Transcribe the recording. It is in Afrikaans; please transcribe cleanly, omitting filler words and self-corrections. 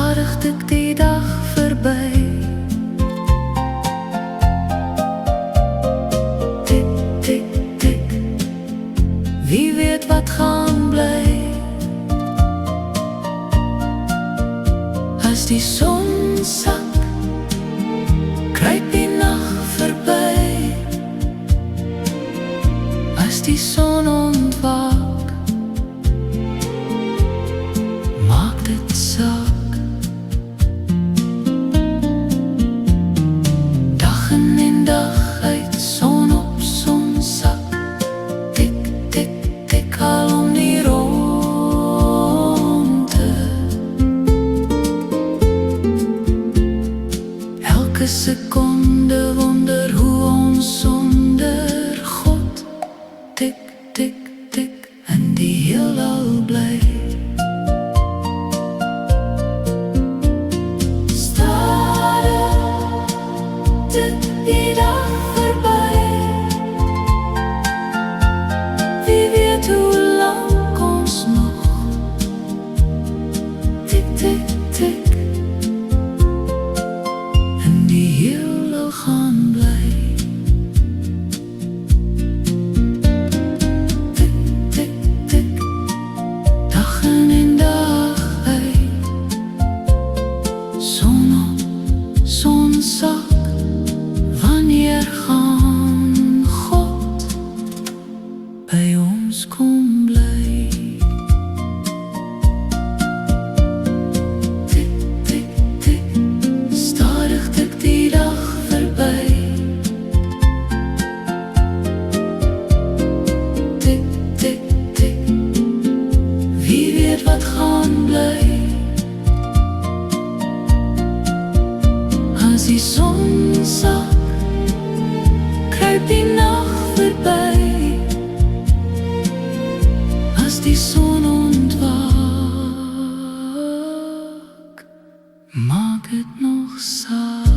Stadig tik die dag verby. Tik, tik, tik. Wie weet wat gaan bly. As die son sak, kruip die nag verby. As die son ontwaak, maak dit saak. Dag in en dag uit, son op son sak. Tik, tik, tik, al om die ronde. Elke sekonde wonder hoe ons sonder God tik, tik, tik in die heelal bly. Stadig tik die dag verby. Wie weet hoe lang ons nog tik, tik, tik in die heelal gaan bly. Tik, tik, tik, dag in en dag uit. Son op, son sak, wanneer gaan God by ons kom bly? Tik, tik, tik, stadig tik die dag verby. Tik, tik, tik, wie weet wat gaan bly. As die son sak, kruip die nag verby. As die son ontwaak, maak het nog saak.